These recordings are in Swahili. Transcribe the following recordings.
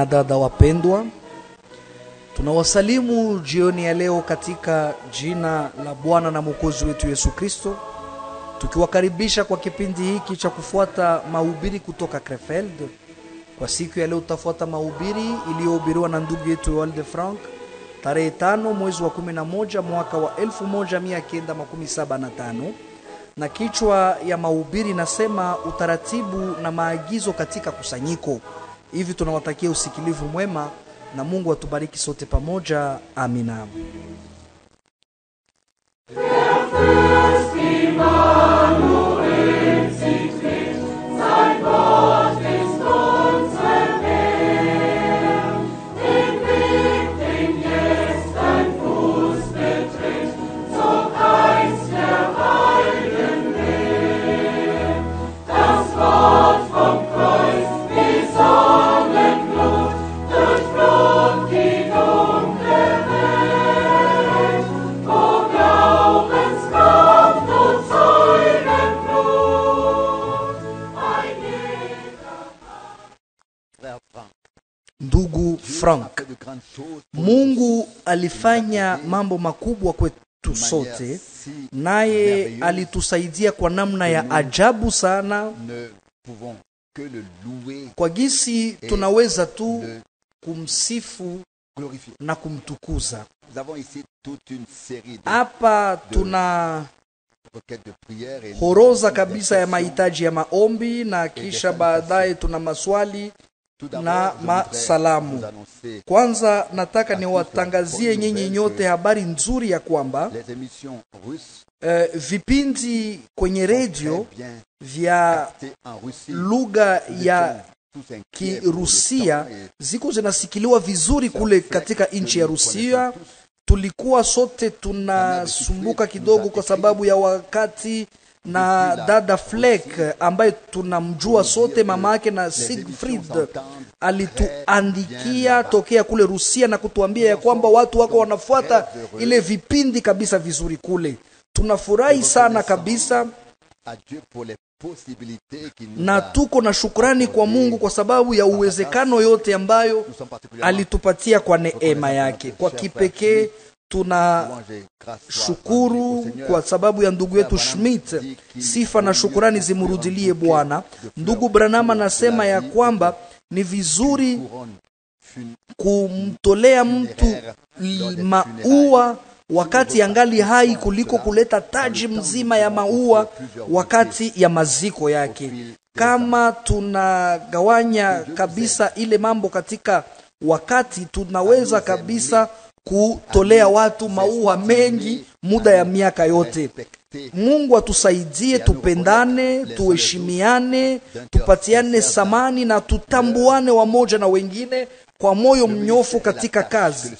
na dada wapendwa, tunawasalimu jioni ya leo katika jina la Bwana na Mwokozi wetu Yesu Kristo, tukiwakaribisha kwa kipindi hiki cha kufuata mahubiri kutoka Krefeld. Kwa siku ya leo tutafuata mahubiri iliyohubiriwa na ndugu yetu Walde Frank tarehe 5 mwezi wa 11 mwaka wa 1975, na kichwa ya mahubiri nasema utaratibu na maagizo katika kusanyiko. Hivi tunawatakia usikilivu mwema na Mungu atubariki sote pamoja. Amina. Ndugu Frank, Mungu alifanya mambo makubwa kwetu sote, naye alitusaidia kwa namna ya ajabu sana. Kwa gisi tunaweza tu kumsifu na kumtukuza. Hapa tuna horoza kabisa ya mahitaji ya maombi, na kisha baadaye tuna maswali na masalamu. Kwanza nataka niwatangazie nyinyi nyote habari nzuri ya kwamba vipindi kwenye radio vya lugha ya Kirusia ziko zinasikiliwa vizuri kule katika nchi ya Rusia. Tulikuwa sote tunasumbuka kidogo kwa sababu ya wakati, na dada Fleck ambaye tunamjua sote, mama yake na Siegfried, alituandikia tokea kule Rusia na kutuambia ya kwamba watu wako wanafuata ile vipindi kabisa vizuri kule. Tunafurahi sana kabisa, na tuko na shukrani kwa Mungu kwa sababu ya uwezekano yote ambayo alitupatia kwa neema yake. Kwa kipekee tuna shukuru kwa sababu ya ndugu yetu Schmidt. Sifa na shukurani zimurudilie Bwana. Ndugu Branham anasema ya kwamba ni vizuri kumtolea mtu maua wakati angali hai kuliko kuleta taji mzima ya maua wakati ya maziko yake. Kama tunagawanya kabisa ile mambo katika wakati, tunaweza kabisa kutolea watu maua mengi muda ya miaka yote. Mungu atusaidie, tupendane, tuheshimiane, tupatiane samani na tutambuane wamoja na wengine kwa moyo mnyofu katika kazi,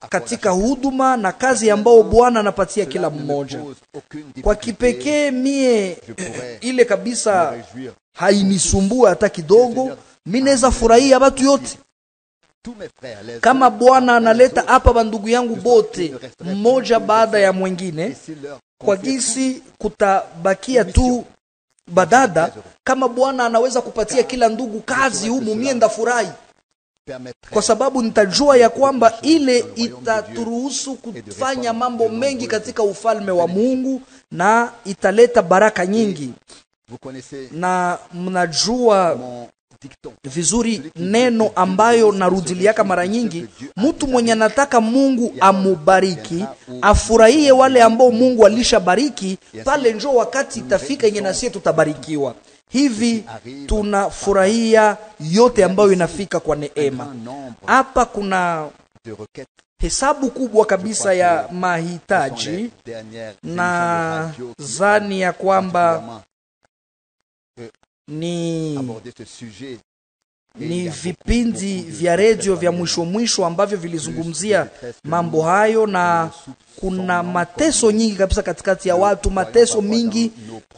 katika huduma na kazi ambao Bwana anapatia kila mmoja. Kwa kipekee mie ile kabisa hainisumbua hata kidogo. Mimi naweza furahia watu yote. Kama Bwana analeta hapa bandugu yangu bote mmoja baada ya mwingine, kwa gisi kutabakia tu badada, kama Bwana anaweza kupatia kila ndugu kazi humu, mie ndafurahi, kwa sababu nitajua ya kwamba ile itaturuhusu kufanya mambo mengi katika ufalme wa Mungu na italeta baraka nyingi. Na mnajua vizuri neno ambayo narudiliaka mara nyingi, mtu mwenye anataka Mungu amubariki afurahie wale ambao Mungu alishabariki, pale njoo wakati itafika yenye na sisi tutabarikiwa. Hivi tunafurahia yote ambayo inafika kwa neema. Hapa kuna hesabu kubwa kabisa ya mahitaji, na zani ya kwamba ni vipindi vya radio vya mwisho ambavyo vilizungumzia mambo hayo, na kuna mateso nyingi kabisa katikati ya watu, mateso mingi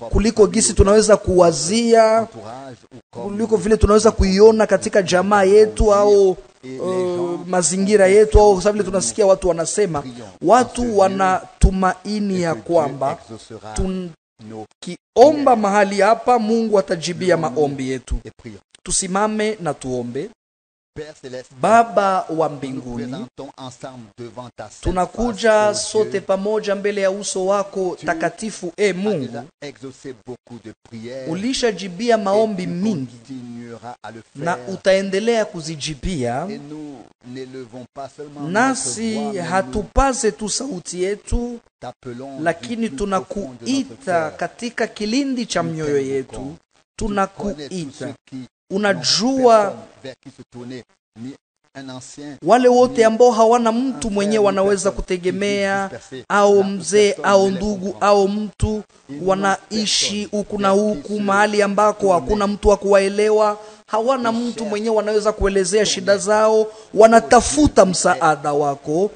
kuliko gisi tunaweza kuwazia, kuliko vile tunaweza kuiona katika jamaa yetu au mazingira yetu, au sababu vile tunasikia watu wanasema, watu wanatumaini ya kwamba tukiomba mahali hapa Mungu atajibia maombi yetu. Tusimame na tuombe. Baba wa mbinguni, tunakuja sote pamoja mbele ya uso wako takatifu. Mungu, ulishajibia maombi mingi na utaendelea kuzijibia, nasi hatupaze tu sauti yetu, lakini tunakuita katika kilindi cha mioyo yetu. Tunakuita. Unajua wale wote ambao hawana mtu mwenye wanaweza kutegemea, au mzee au ndugu au mtu, wanaishi huku na huku mahali ambako hakuna mtu wa kuwaelewa, hawana mtu mwenye wanaweza kuelezea shida zao, wanatafuta msaada wako.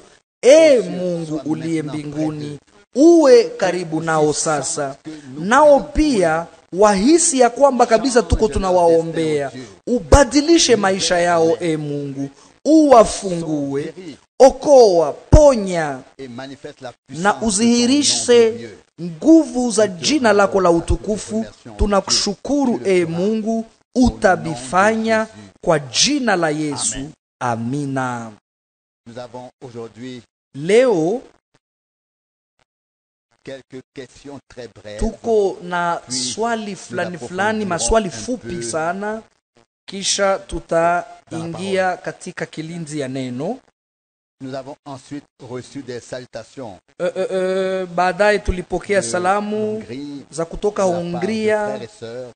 Mungu uliye mbinguni, uwe karibu nao sasa. Nao pia wahisi ya kwamba kabisa tuko tunawaombea. Ubadilishe maisha yao, Mungu. Uwafungue, okoa, ponya na uzihirishe nguvu za jina lako la utukufu. Tunakushukuru Mungu, utabifanya kwa jina la Yesu. Amina. Leo tuko na swali fulani, maswali fupi sana, kisha tutaingia katika kilinzi ya neno. Baadaye tulipokea salamu za kutoka Hungria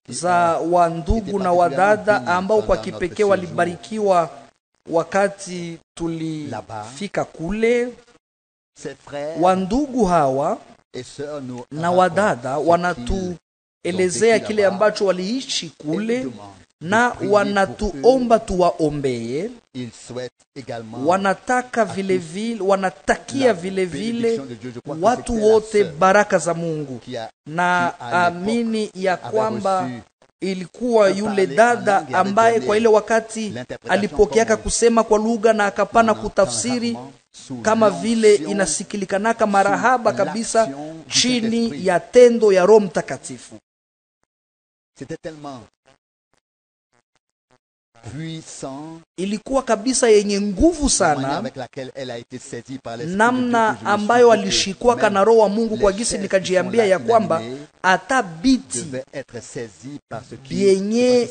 za wandugu na wadada ambao kwa kipekee walibarikiwa wakati tulifika kule. Wandugu hawa na wadada wanatuelezea kile ambacho waliishi kule, na wanatuomba tuwaombee. Wanataka wanatakia vile vile watu wote baraka za Mungu, na amini ya kwamba ilikuwa yule dada ambaye kwa ile wakati alipokeaka kusema kwa lugha na akapana kutafsiri kama vile inasikilikanaka marahaba kabisa chini ya tendo ya Roho Mtakatifu. Ilikuwa kabisa yenye nguvu sana, namna ambayo alishikwa na Roho wa Mungu. Kwa gisi nikajiambia ya kwamba hata biti bienye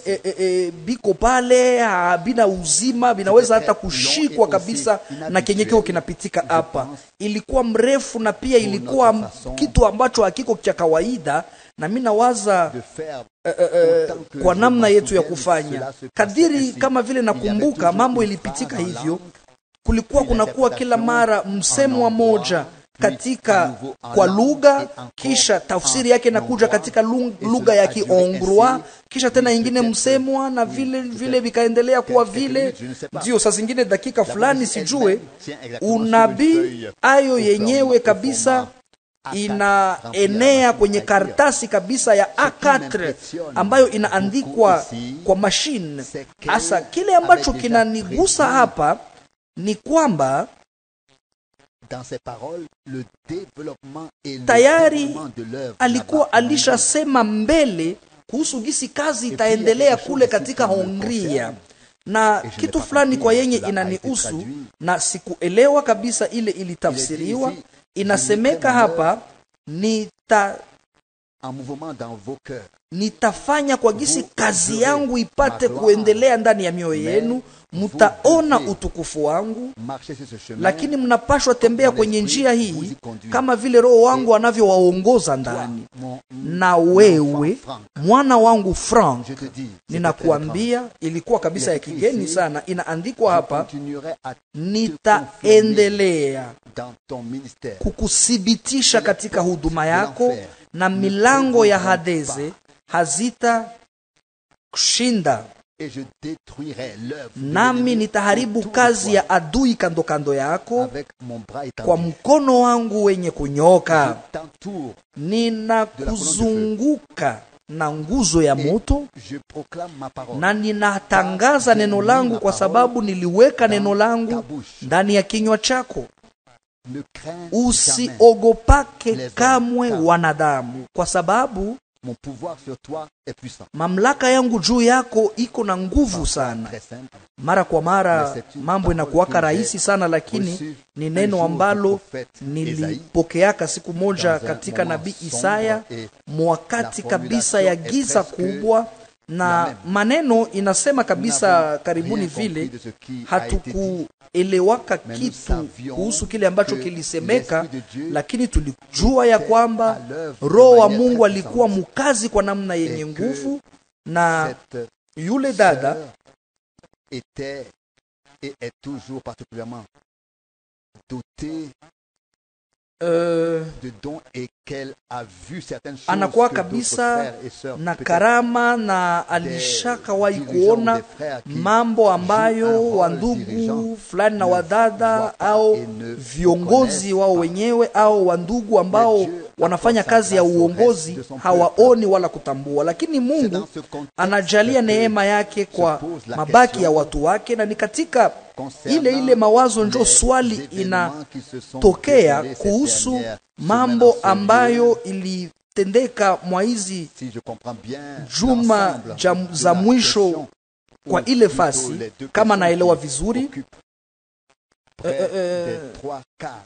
biko pale bina uzima binaweza hata kushikwa kabisa na kenye kiko kinapitika hapa. Ilikuwa mrefu na pia ilikuwa kitu ambacho hakiko cha kawaida, na mimi nawaza kwa namna yetu ya kufanya kadiri kama vile nakumbuka mambo ilipitika hivyo. Kulikuwa kunakuwa kila mara msemo moja katika kwa lugha, kisha tafsiri yake inakuja katika lugha ya Kihongrois, kisha tena ingine msemwa, na vile vikaendelea kuwa vile. Ndio saa zingine dakika fulani sijue unabii ayo yenyewe kabisa inaenea kwenye karatasi kabisa ya A4 ambayo inaandikwa kwa machine. Asa kile ambacho kinanigusa hapa ni kwamba tayari alikuwa alishasema mbele kuhusu gisi kazi itaendelea kule katika Hungria, na kitu fulani kwa yenye inanihusu na sikuelewa kabisa ile ilitafsiriwa. Inasemeka hapa nitafanya kwa gisi kazi yangu ipate kuendelea ndani ya mioyo yenu, mtaona utukufu wangu, lakini mnapashwa tembea kwenye njia hii kama vile Roho wangu anavyowaongoza ndani. Na wewe mwana wangu Frank, ninakuambia, ilikuwa kabisa ya kigeni sana, inaandikwa hapa, nitaendelea kukusibitisha katika huduma yako, na milango ya Hadeze hazita kushinda, nami nitaharibu kazi ya adui kando kando yako kwa mkono wangu wenye kunyoka. Ninakuzunguka na nguzo ya moto, na ninatangaza neno langu, kwa sababu niliweka neno langu ndani ya kinywa chako. Usiogopake kamwe wanadamu, kwa sababu mon pouvoir sur toi est puissant. mamlaka yangu juu yako iko na nguvu sana. Mara kwa mara mambo inakuwaka rahisi sana, lakini ni neno ambalo nilipokeaka siku moja katika nabii Isaya, mwakati kabisa ya giza kubwa, na maneno inasema kabisa karibuni vile hatukuelewaka kitu kuhusu kile ambacho kilisemeka, lakini tulijua ya kwamba Roho wa Mungu alikuwa mkazi kwa namna yenye nguvu, na yule dada était et est toujours particulièrement dotée de dons et qu'elle a vu certaines choses anakuwa que kabisa na karama, na alishakawahi kuona mambo ambayo wandugu fulani na wadada au viongozi wao wenyewe au wandugu ambao wanafanya kazi ya uongozi hawaoni wala kutambua, lakini Mungu anajalia neema yake kwa mabaki ya watu wake. Na ni katika ile mawazo njo swali inatokea kuhusu mambo ambayo ilitendeka mwa hizi juma za mwisho kwa ile fasi. Kama naelewa vizuri,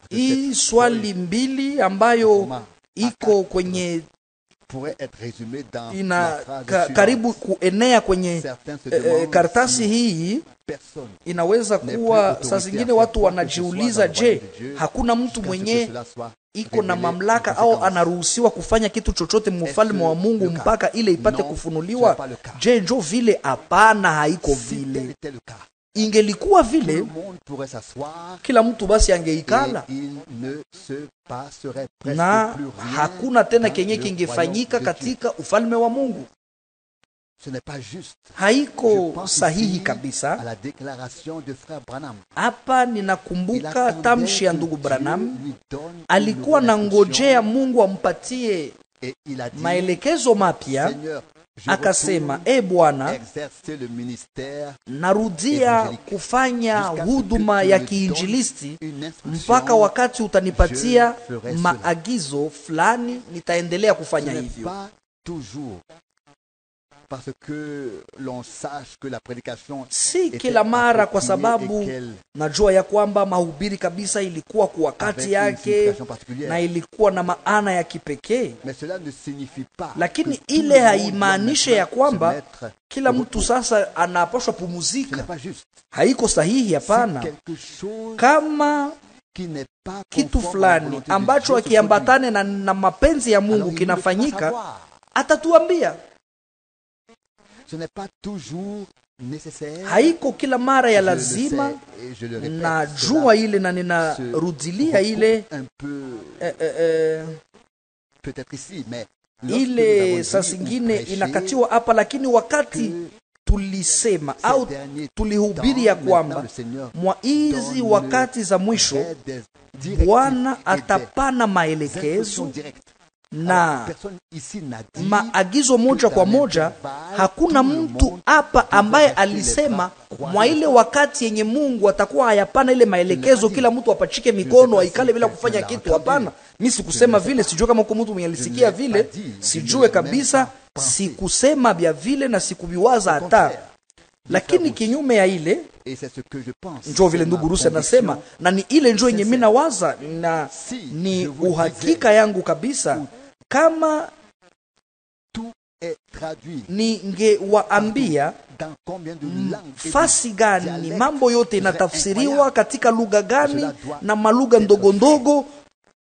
hii swali mbili ambayo iko kwenye karibu kuenea kwenye karatasi hii, inaweza kuwa saa zingine watu wanajiuliza, je, hakuna mtu mwenye iko na mamlaka au anaruhusiwa kufanya kitu chochote mfalme wa Mungu mpaka ile ipate kufunuliwa? Je, njo vile? Hapana, haiko vile. Ingelikuwa vile, kila mtu basi angeikala na hakuna tena kenye kingefanyika katika ufalme wa Mungu. Haiko sahihi kabisa. Hapa ninakumbuka tamshi ya ndugu Branham, alikuwa na ngojea Mungu ampatie maelekezo mapya. Akasema, Bwana, narudia kufanya huduma ya kiinjilisti mpaka wakati utanipatia maagizo fulani, nitaendelea kufanya hivyo. Parce que l'on sache que la prédication si kila mara, kwa sababu najua ya kwamba mahubiri kabisa ilikuwa kwa wakati yake na ilikuwa na maana ya kipekee, lakini ile haimaanishe ya kwamba kila mtu sasa anapaswa pumuzika. Haiko sahihi, hapana. Kama kitu fulani ambacho akiambatane na mapenzi ya Mungu kinafanyika, atatuambia. Haiko kila mara ya lazima, na jua ile na ninarudilia ile ile saa zingine inakatiwa hapa, lakini wakati tulisema au tulihubiri ya kwamba mwa hizi wakati za mwisho Bwana atapana maelekezo na maagizo moja kwa moja. Hakuna mtu hapa ambaye alisema mwa ile wakati yenye Mungu atakuwa hayapana ile maelekezo kila mtu apachike mikono aikale bila kufanya kitu. Hapana, mimi sikusema vile. Sijue kama uko mtu mwenye alisikia vile, sijue kabisa. Sikusema vya vile na sikuviwaza hata, lakini kinyume ya ile njoo vile ndugu Rusi anasema, na ni ile njoo yenye mimi nawaza, na ni uhakika yangu kabisa. Kama ningewaambia fasi gani mambo yote inatafsiriwa katika lugha gani na malugha ndogo ndogo,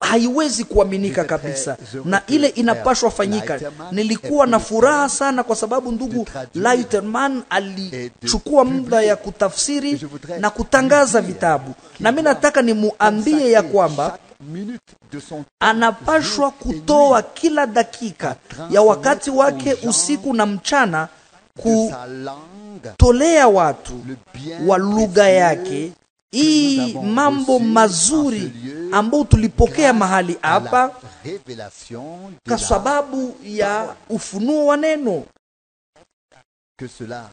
haiwezi kuaminika kabisa, na ile inapashwa fanyika. Nilikuwa na furaha sana kwa sababu ndugu Lighterman alichukua muda ya kutafsiri na kutangaza vitabu, na mimi nataka nimuambie ya kwamba anapashwa kutoa kila dakika ya wakati wake usiku na mchana kutolea watu wa lugha yake hii mambo mazuri ambayo tulipokea mahali hapa kwa sababu ya ufunuo wa neno. que cela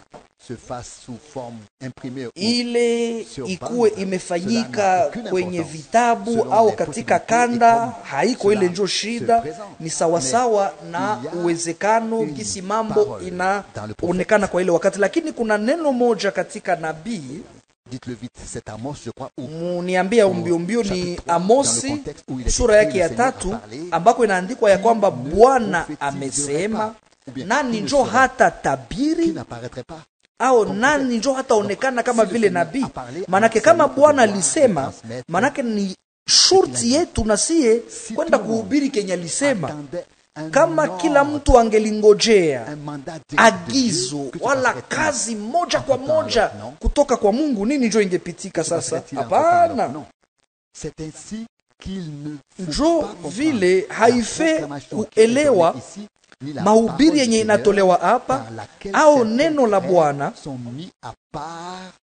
se fasse sous forme imprimée ile ikuwe imefanyika kwenye vitabu au katika kanda, haiko ile njo shida. Ni sawasawa na uwezekano gisi mambo inaonekana kwa ile wakati. Lakini kuna neno moja katika nabii, dites-le vite, c'est Amos, je crois, muniambia mbio ni Amosi sura yake ya 3 ambako inaandikwa ya kwamba Bwana amesema, nani njo hata tabiri au nani njo hata onekana kama vile nabii. Manake kama Bwana alisema, manake ni shurti yetu na siye kwenda kuhubiri kenye alisema. Kama kila mtu angelingojea agizo wala kazi moja kwa moja kutoka kwa Mungu, nini njo ingepitika sasa? Hapana. Njo vile haife kuelewa mahubiri yenye inatolewa hapa au neno la Bwana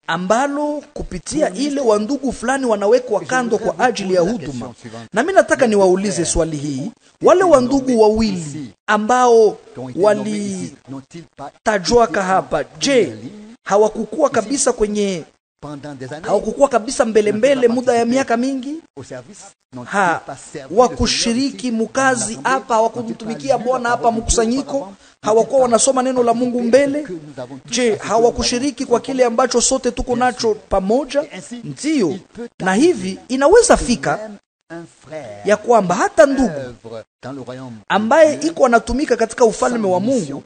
ambalo kupitia ile wandugu fulani wanawekwa kando kwa ajili ya huduma. Na mimi nataka niwaulize swali hii, wale wandugu wawili ambao walitajwaka hapa, je, hawakukuwa kabisa kwenye hawakukuwa kabisa mbele muda ya miaka mingi? Wakushiriki mukazi hapa, hawakumtumikia Bwana hapa mkusanyiko, hawakuwa wanasoma neno la Mungu mbele? Je, hawakushiriki kwa kile ambacho sote tuko nacho pamoja? Ndiyo. Na hivi inaweza fika ya kwamba hata ndugu ambaye iko anatumika katika ufalme wa Mungu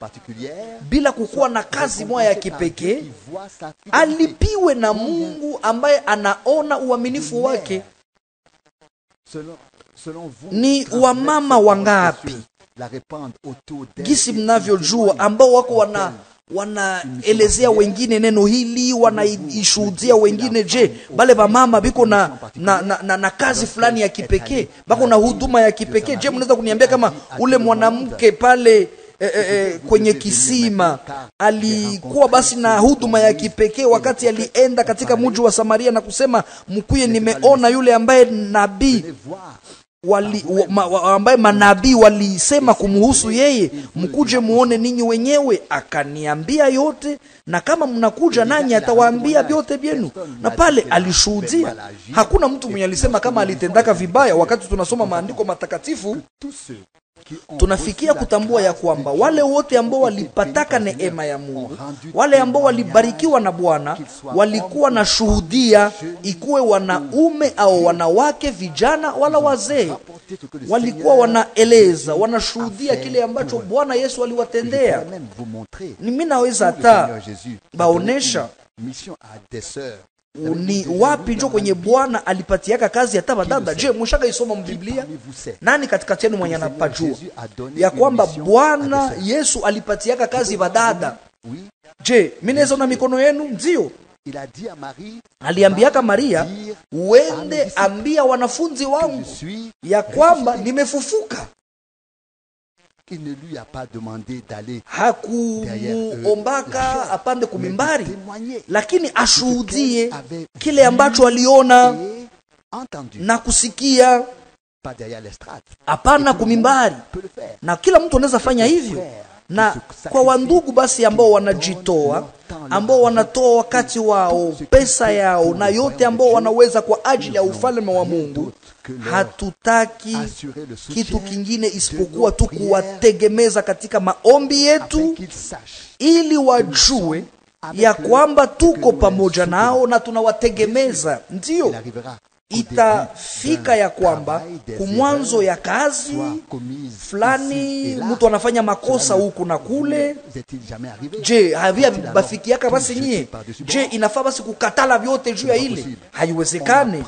bila kukuwa na kazi moja ya kipekee, alipiwe na Mungu ambaye anaona uaminifu wake. Ni wamama wangapi gisi mnavyojua ambao wako wanaelezea wengine neno hili, wanaishuhudia wengine? Je, bale mama biko na kazi fulani ya kipekee, bako na huduma ya kipekee? Je, mnaweza kuniambia kama ule mwanamke pale kwenye kisima alikuwa basi na huduma ya kipekee wakati alienda katika mji wa Samaria na kusema, mkuye nimeona yule ambaye nabii ambaye manabii walisema kumhusu yeye, mkuje muone ninyi wenyewe. Akaniambia yote, na kama mnakuja nanyi atawaambia vyote vyenu. Na pale alishuhudia. Hakuna mtu mwenye alisema kama alitendaka vibaya. Wakati tunasoma maandiko matakatifu, tunafikia kutambua ya kwamba wale wote ambao walipataka neema ya Mungu, wale ambao walibarikiwa na Bwana, walikuwa na shuhudia, ikuwe wanaume au wanawake, vijana wala wazee, walikuwa wanaeleza, wanashuhudia kile ambacho Bwana Yesu aliwatendea. Mimi naweza hata baonesha ni wapi njo kwenye Bwana alipatiaka kazi hata badada. Je, mshaka isoma mbiblia? Nani katikati yenu mwenye anapajua ya kwamba Bwana Yesu alipatiaka kazi badada? Je, mimi naweza na mikono yenu? Ndio. Aliambiaka Maria, uende ambia wanafunzi wangu ya kwamba nimefufuka. Hakumuombaka apande kumimbari, lakini ashuhudie kile ambacho aliona na kusikia. Hapana kumimbari. Na kila mtu anaweza fanya hivyo. Na kwa wandugu basi ambao wanajitoa, ambao wanatoa wakati wao, pesa yao na yote ambao wanaweza kwa ajili ya ufalme wa Mungu, hatutaki kitu kingine isipokuwa tu kuwategemeza katika maombi yetu, ili wajue ya kwamba tuko pamoja nao na tunawategemeza. Ndio itafika ya kwamba kumwanzo ya kazi fulani mtu anafanya makosa huku na kule. Je, havia bafikiaka basi nyie? Je, inafaa basi kukatala vyote juu ya ile? Haiwezekane.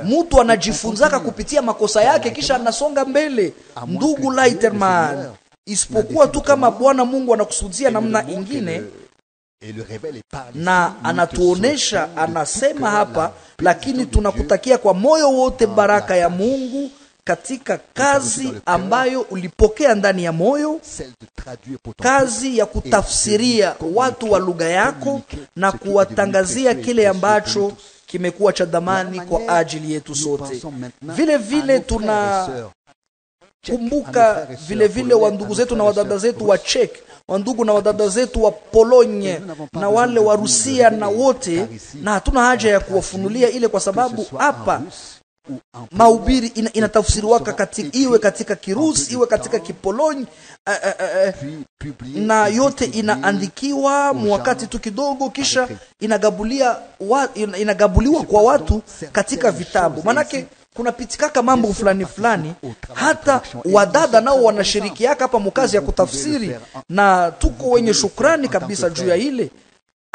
Mtu anajifunzaka kupitia makosa yake kisha anasonga mbele. Ndugu Leiterman, isipokuwa tu kama Bwana Mungu anakusudia namna ingine na anatuonesha, anasema hapa, lakini tunakutakia kwa moyo wote baraka ya Mungu katika kazi ambayo ulipokea ndani ya moyo, kazi ya kutafsiria watu wa lugha yako na kuwatangazia kile ambacho kimekuwa cha dhamani kwa ajili yetu sote. Vile vile kumbuka vile vile wa ndugu zetu na wadada zetu wa Czech, wa ndugu na wadada zetu wa Polonye na wale wa Rusia na wote, na hatuna haja ya kuwafunulia ile, kwa sababu hapa mahubiri inatafsiriwaka iwe katika Kirusi iwe katika Kipolonyi, na yote inaandikiwa mwakati tu kidogo, kisha inagabuliwa kwa watu katika vitabu. Manake kuna pitikaka mambo fulani fulani, hata wadada nao wanashirikiaka hapa mukazi ya kutafsiri, na tuko wenye shukrani kabisa juu ya ile.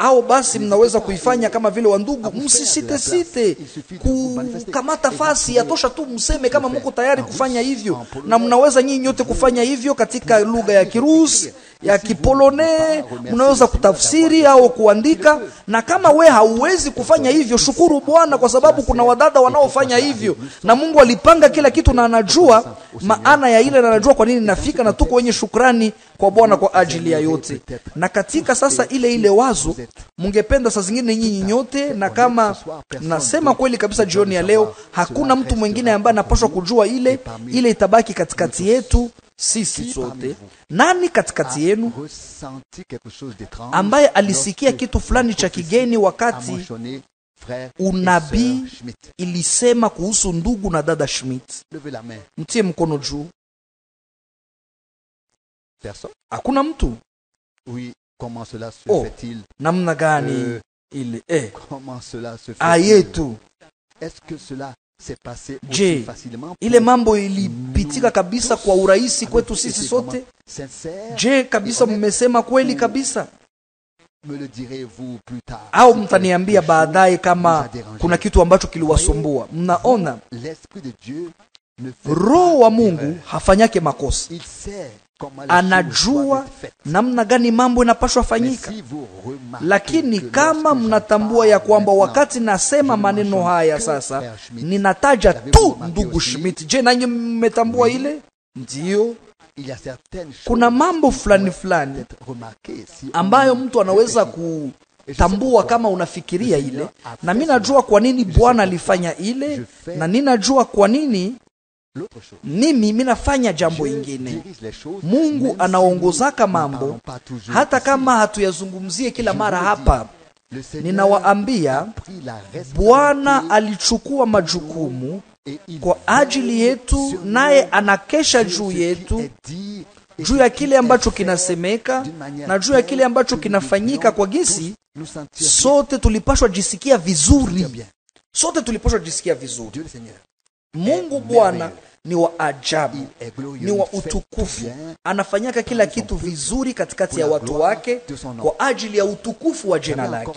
Au basi mnaweza kuifanya kama vile wandugu, msisite kukamata fasi, yatosha tu mseme kama mko tayari kufanya hivyo, na mnaweza nyinyi nyote kufanya hivyo katika lugha ya Kirusi, ya Kipolone, mnaweza kutafsiri au kuandika. Na kama we hauwezi kufanya hivyo, shukuru Bwana, kwa sababu kuna wadada wanaofanya hivyo, na Mungu alipanga kila kitu na anajua maana ya ile, na anajua kwa nini nafika, na tuko wenye shukrani kwa Bwana kwa ajili ya yote. Na katika sasa ile wazo mungependa saa zingine nyinyi nyote, na kama nasema kweli kabisa jioni ya leo, hakuna mtu mwingine ambaye anapaswa kujua ile itabaki katikati yetu sisi sote. Nani katikati yenu ambaye alisikia kitu fulani cha kigeni wakati unabii ilisema kuhusu ndugu na dada Schmidt? Mtie mkono juu. Hakuna mtu? Comment cela se fait-il? Namna gani ile comment cela se fait-il? Ayetu. Est-ce que cela s'est passé aussi facilement? Ile mambo ilipitika kabisa kwa urahisi kwetu sisi sote? Je, kabisa mmesema kweli kabisa? Me le direz-vous plus tard? Au mtaniambia baadaye kama kuna kitu ambacho kiliwasumbua? Mnaona, l'esprit de Dieu ne fait Roho wa Mungu hafanyake makosa. Il sait Anajua namna gani mambo inapaswa fanyika. Lakini kama mnatambua ya kwamba wakati nasema maneno haya sasa ninataja tu ndugu Schmidt, je, nanyi mmetambua ile? Ndio. Kuna mambo fulani fulani ambayo mtu anaweza kutambua kama unafikiria ile, na mimi najua kwa nini Bwana alifanya ile, na ninajua kwa nini mimi nafanya jambo ingine. Mungu anaongozaka mambo hata kama hatuyazungumzie kila mara hapa. Ninawaambia, Bwana alichukua majukumu kwa ajili yetu, naye anakesha juu yetu, juu ya kile ambacho kinasemeka na juu ya kile ambacho kinafanyika, kwa gisi sote tulipashwa jisikia vizuri. Sote tulipashwa jisikia vizuri. Mungu Bwana ni wa ajabu, ni wa utukufu. Anafanyaka kila kitu vizuri katikati ya watu wake kwa ajili ya utukufu wa jina lake.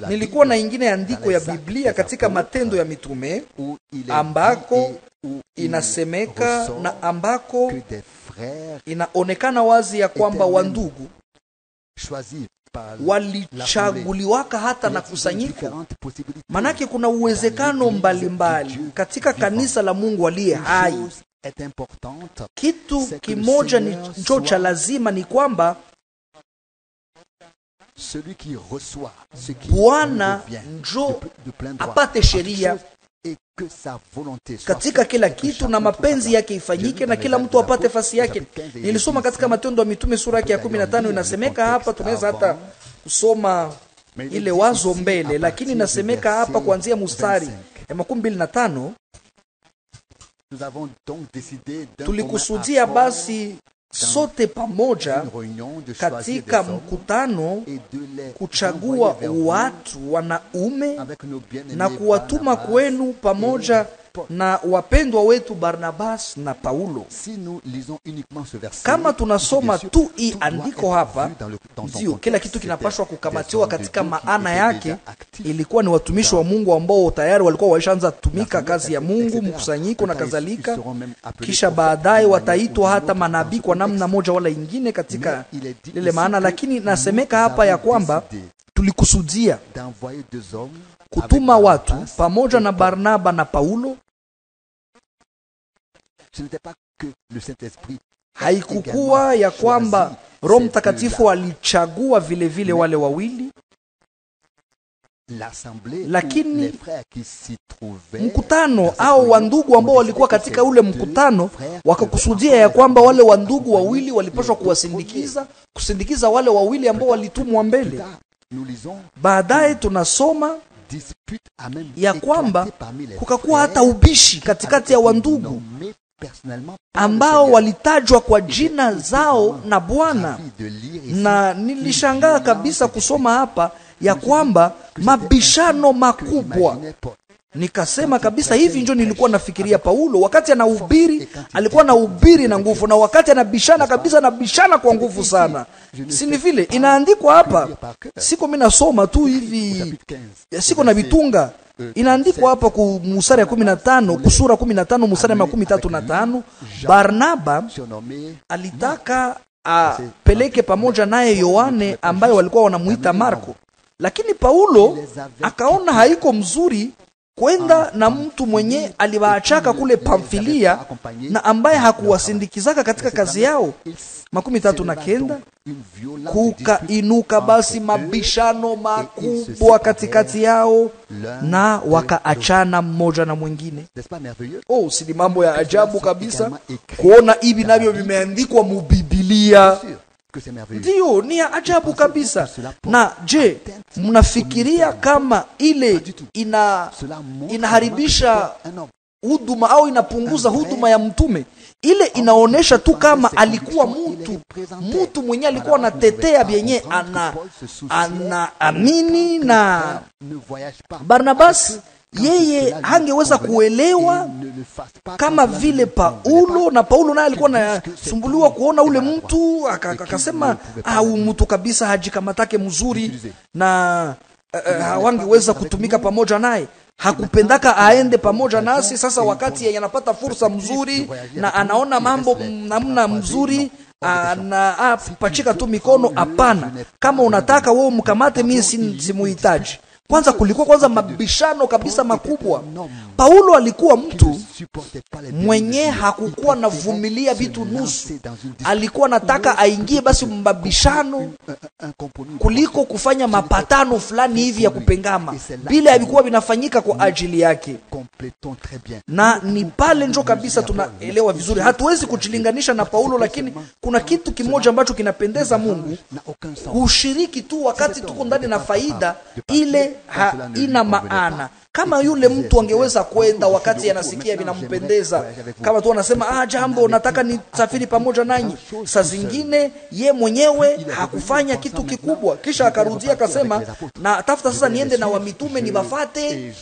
Nilikuwa na ingine andiko ya Biblia katika Matendo ya Mitume ambako inasemeka na ambako inaonekana wazi ya kwamba wandugu walichaguliwaka hata na kusanyiko. Manake kuna uwezekano mbalimbali katika kanisa la Mungu aliye hai. Kitu kimoja nicho cha lazima ni kwamba Bwana njo apate sheria katika kila kitu, na mapenzi yake ifanyike, na kila mtu apate fasi yake. Nilisoma katika Matendo ya Mitume sura yake ya 15, inasemeka hapa, tunaweza hata kusoma ile wazo mbele, lakini inasemeka hapa kuanzia mstari ya 25. Tulikusudia basi sote pamoja katika mkutano kuchagua watu wanaume na kuwatuma kwenu pamoja na wapendwa wetu Barnabas na Paulo. Kama tunasoma tu hii andiko hapa, ndio kila kitu kinapaswa kukamatiwa katika maana yake. Ilikuwa ni watumishi wa Mungu ambao tayari walikuwa waishaanza tumika kazi ya Mungu, mkusanyiko na kadhalika. Kisha baadaye wataitwa hata manabii kwa namna moja wala ingine katika lile maana. Lakini nasemeka hapa ya kwamba tulikusudia kutuma watu pamoja na Barnaba na Paulo. Haikukuwa ya kwamba Roho Mtakatifu alichagua vile vile wale wawili, lakini mkutano au wandugu ambao walikuwa katika ule mkutano wakakusudia ya kwamba wale wandugu wawili walipaswa kusindikiza wale wawili ambao walitumwa mbele. Baadaye tunasoma ya kwamba kukakuwa hata ubishi katikati ya wandugu ambao walitajwa kwa jina zao na Bwana, na nilishangaa kabisa kusoma hapa ya kwamba mabishano makubwa. Nikasema kabisa, hivi ndio nilikuwa nafikiria Paulo wakati anahubiri, alikuwa anahubiri na nguvu, na wakati anabishana kabisa, anabishana kwa nguvu sana. Si ni vile inaandikwa hapa, siko mimi nasoma tu hivi, siko na vitunga. Inaandikwa hapa ku mstari ya 15, kusura 15 mstari ya 35, Barnaba alitaka apeleke pamoja naye Yohane ambaye walikuwa wanamuita Marko, lakini Paulo akaona haiko mzuri kwenda na mtu mwenye aliwaachaka kule Pamfilia na ambaye hakuwasindikizaka katika kazi yao. 39, kukainuka basi mabishano makubwa katikati yao na wakaachana mmoja na mwingine. Oh, si ni mambo ya ajabu kabisa kuona hivi navyo vimeandikwa mu Biblia. Ndio, ni ajabu kabisa. Na je, mnafikiria kama ile inaharibisha huduma au inapunguza huduma ya mtume? Ile inaonesha tu kama alikuwa mtu mwenye alikuwa anatetea vyenye anaamini, na Barnabas yeye hangeweza kuelewa kama vile Paulo, na Paulo naye alikuwa anasumbuliwa kuona ule mtu, akasema mtu kabisa hajikamatake mzuri na hawangeweza kutumika pamoja naye. Hakupendaka aende pamoja nasi. Sasa wakati yeye anapata fursa mzuri na anaona mambo namna mzuri, pachika tu mikono. Hapana, kama unataka wewe mkamate, mimi simuhitaji. Kulikuwa mabishano kabisa makubwa. Paulo alikuwa mtu mwenye hakukuwa na vumilia vitu nusu. Alikuwa nataka aingie basi mabishano kuliko kufanya mapatano fulani hivi ya kupengama. Bila alikuwa vinafanyika kwa ajili yake. Na ni pale njo kabisa tunaelewa vizuri. Hatuwezi kujilinganisha na Paulo, lakini kuna kitu kimoja ambacho kinapendeza Mungu. Kushiriki tu wakati tuko ndani na faida ile haina maana. Kama yule mtu angeweza kwenda wakati anasikia vinampendeza, kama tu anasema jambo nataka nisafiri pamoja nanyi, saa zingine ye mwenyewe hakufanya kitu kikubwa, kisha akarudia akasema na tafuta sasa niende na wamitume nibafate,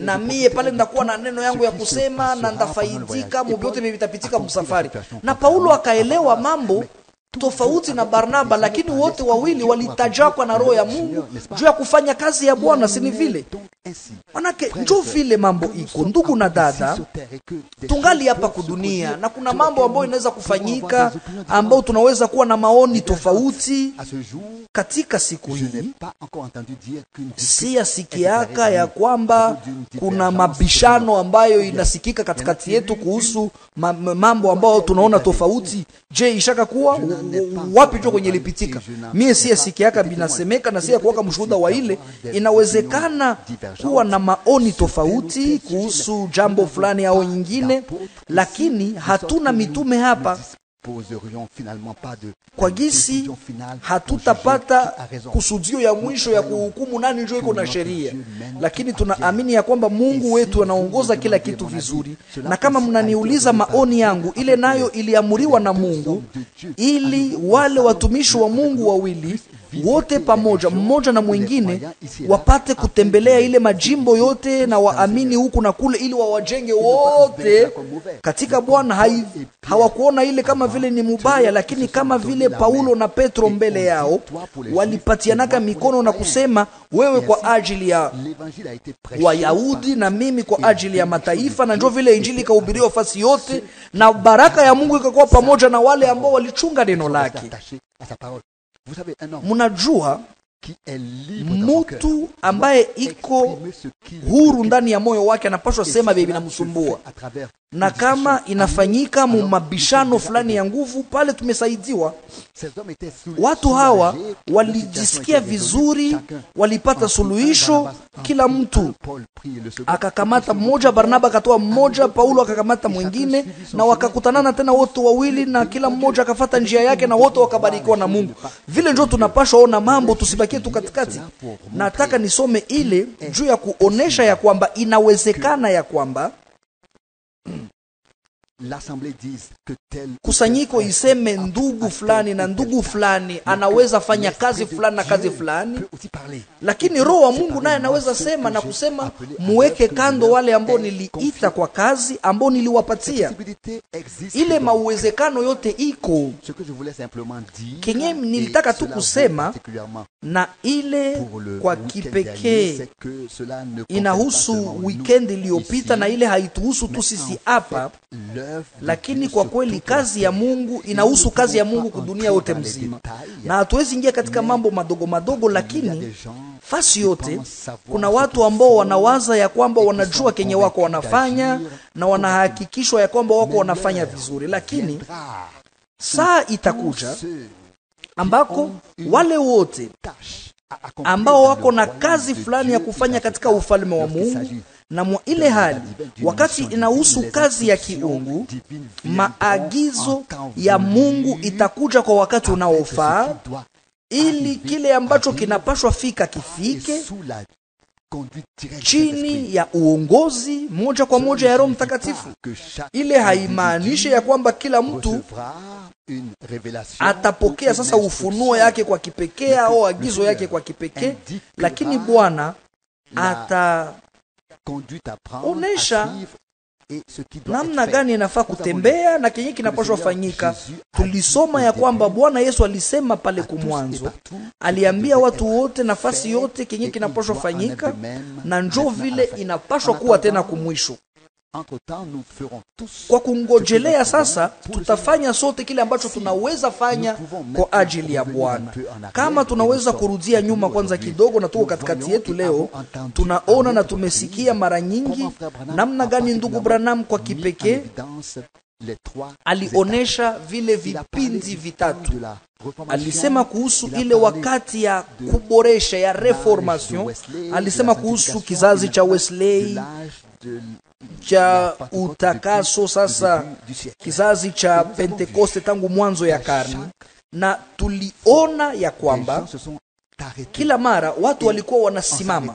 na mie pale ndakuwa na neno yangu ya kusema na ndafaidika, mubyote vitapitika msafari. Na Paulo akaelewa mambo tofauti na Barnaba, lakini wote wawili walitajakwa na roho ya Mungu juu ya kufanya kazi ya Bwana. Si ni vile? Manake njoo vile mambo iko, ndugu na dada, tungali hapa kudunia na kuna mambo ambayo inaweza kufanyika ambao tunaweza kuwa na maoni tofauti katika siku hii. Si yasikiaka ya kwamba kuna mabishano ambayo inasikika katikati yetu kuhusu mambo ambayo tunaona tofauti. Je, ishaka kuwa wapi tu kwenye lipitika? Mie si yasikiaka binasemeka na si ya kuwaka mshuhuda wa ile. Inawezekana kuwa na maoni tofauti kuhusu jambo fulani au nyingine, lakini hatuna mitume hapa. Kwa gisi hatutapata kusudio ya mwisho ya kuhukumu nani ndio iko na sheria, lakini tunaamini ya kwamba Mungu wetu anaongoza kila kitu vizuri. Na kama mnaniuliza maoni yangu, ile nayo iliamuriwa na Mungu ili wale watumishi wa Mungu wawili wote pamoja, mmoja na mwingine, wapate kutembelea ile majimbo yote na waamini huku na kule, ili wawajenge wote katika Bwana. Hawakuona ile kama vile ni mubaya, lakini kama vile Paulo na Petro mbele yao walipatianaka mikono na kusema, wewe kwa ajili ya Wayahudi na mimi kwa ajili ya mataifa, na ndio vile injili ikahubiriwa fasi yote, na baraka ya Mungu ikakuwa pamoja na wale ambao walichunga neno lake. Munajua mtu ambaye iko huru ndani ya moyo wake anapaswa sema bibi namsumbua. na kama inafanyika mumabishano fulani ya nguvu, pale tumesaidiwa. Watu hawa walijisikia vizuri, walipata suluhisho. Kila mtu akakamata mmoja, Barnaba akatoa mmoja, Paulo akakamata mwingine, na wakakutanana tena wote wawili, na kila mmoja akafata njia yake, na wote wakabarikiwa na Mungu. Vile ndio tunapaswa ona mambo, tusibakie tu katikati. Nataka nisome ile juu ya kuonesha ya kwamba inawezekana ya kwamba kusanyiko iseme ndugu fulani na ndugu fulani anaweza fanya kazi fulani na kazi fulani, lakini Roho wa Mungu naye anaweza sema na kusema muweke kando wale ambao niliita kwa kazi, ambao niliwapatia. Ile mauwezekano yote iko. Kenye nilitaka tu kusema, na ile kwa kipekee inahusu weekend iliyopita, na ile haituhusu tu sisi hapa, lakini kwa kweli kazi ya Mungu inahusu kazi ya Mungu kudunia yote mzima, na hatuwezi ingia katika mambo madogo madogo. Lakini fasi yote kuna watu ambao wanawaza ya kwamba wanajua kenye wako wanafanya, na wanahakikishwa ya kwamba wako wanafanya vizuri, lakini saa itakuja ambako wale wote ambao wako na kazi fulani ya kufanya katika ufalme wa Mungu, na mwa ile hali wakati inahusu kazi ya kiungu, maagizo ya Mungu itakuja kwa wakati unaofaa, ili kile ambacho kinapashwa fika kifike chini ya uongozi moja kwa moja ya Roho Mtakatifu. Ile haimaanishi ya kwamba kila mtu atapokea sasa ufunuo yake kwa kipekee au agizo yake kwa kipekee, lakini Bwana ataonesha namna gani inafaa kutembea na kenye kinapaswa fanyika. Tulisoma ya kwamba Bwana Yesu alisema pale kumwanzo, aliambia watu wote nafasi yote kenye kinapaswa fanyika, na njoo vile inapaswa kuwa tena kumwisho. Kwa kungojelea sasa, tutafanya sote kile ambacho tunaweza fanya kwa ajili ya Bwana. Kama tunaweza kurudia nyuma kwanza kidogo, na tuko katikati yetu leo, tunaona na tumesikia mara nyingi namna gani ndugu Branham kwa kipekee alionesha vile vipindi vitatu. Alisema kuhusu ile wakati ya kuboresha ya reformation, alisema kuhusu kizazi cha Wesley, cha utakaso, sasa kizazi cha Pentekoste tangu mwanzo ya karne, na tuliona ya kwamba kila mara watu walikuwa wanasimama,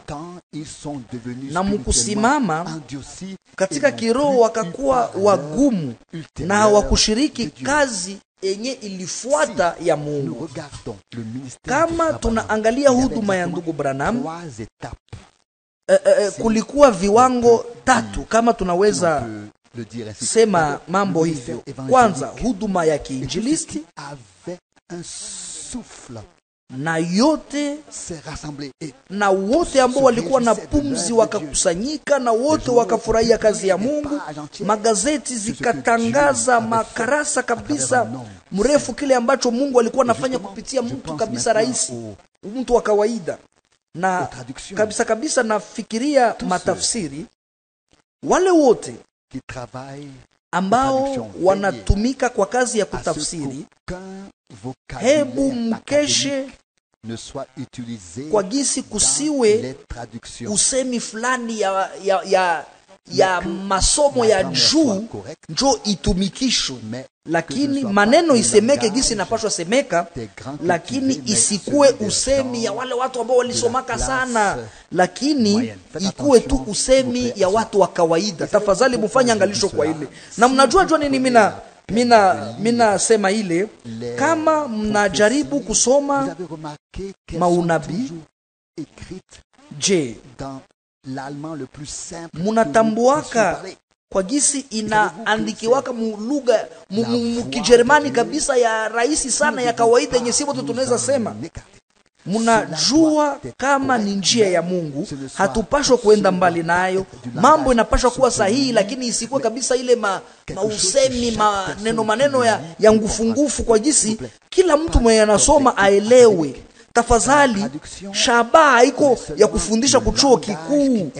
na mkusimama katika kiroho wakakuwa wagumu na hawakushiriki kazi yenye ilifuata ya Mungu. Kama tunaangalia huduma ya ndugu Branham, kulikuwa viwango tatu kama tunaweza sema mambo hivyo. Kwanza, huduma ya kiinjilisti, na yote na wote ambao walikuwa na pumzi wakakusanyika, na wote wakafurahia kazi ya Mungu. Magazeti zikatangaza makarasa kabisa mrefu kile ambacho Mungu alikuwa anafanya kupitia mtu kabisa rahisi, mtu wa kawaida. Na kabisa kabisa nafikiria matafsiri, wale wote ambao wanatumika kwa kazi ya kutafsiri, hebu mkeshe kwa gisi kusiwe usemi fulani ya masomo ya juu njo itumikisho, lakini maneno isemeke gisi inapaswa semeka, lakini isikuwe usemi ya wale watu ambao walisomaka sana, lakini ikuwe tu usemi ya watu wa kawaida. Tafadhali mufanye angalisho kwa ile. Na mnajua nini mina sema ile, kama mnajaribu kusoma maunabii, je, munatambuaka kwa gisi inaandikiwaka mulugha Kijerumani kabisa ya rahisi sana ya kawaida yenye sisi wote tunaweza sema? Munajua kama ni njia ya Mungu, hatupashwa kuenda mbali nayo. Mambo inapashwa kuwa sahihi, lakini isikuwe kabisa ile mausemi maneno ya ngufungufu, kwa jinsi kila mtu mwenye anasoma aelewe. Tafadhali, shabaha haiko ya kufundisha kuchuo kikuu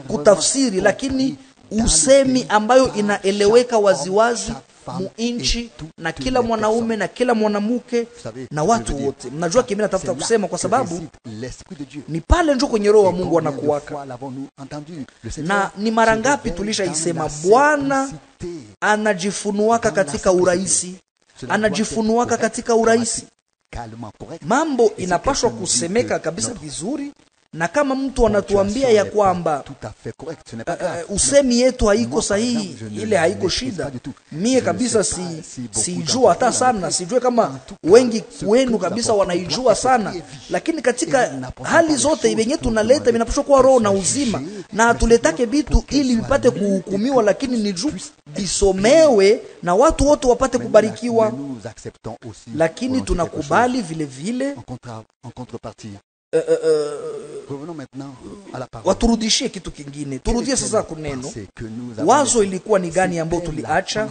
kutafsiri, lakini usemi ambayo inaeleweka waziwazi muinchi na kila mwanaume na kila mwanamke na watu wote. Mnajua kimi natafuta kusema kwa sababu ni pale njo kwenye roho wa Mungu anakuwaka. Na ni mara ngapi tulishaisema Bwana anajifunuaka katika urahisi. Anajifunuaka katika urahisi. Mambo inapaswa kusemeka kabisa vizuri. Na kama mtu anatuambia ya kwamba usemi yetu haiko sahihi, ile haiko shida. Mie kabisa sijua hata sana, sijue kama wengi wenu kabisa wanaijua sana. Lakini katika hali zote yenye tunaleta vinapaswa kuwa roho na uzima, na hatuletake vitu ili vipate kuhukumiwa, lakini ni juu bisomewe na watu wote wapate kubarikiwa. Lakini tunakubali vile vile waturudishie kitu kingine. Turudie sasa kuneno. Wazo ilikuwa ni gani ambayo tuliacha?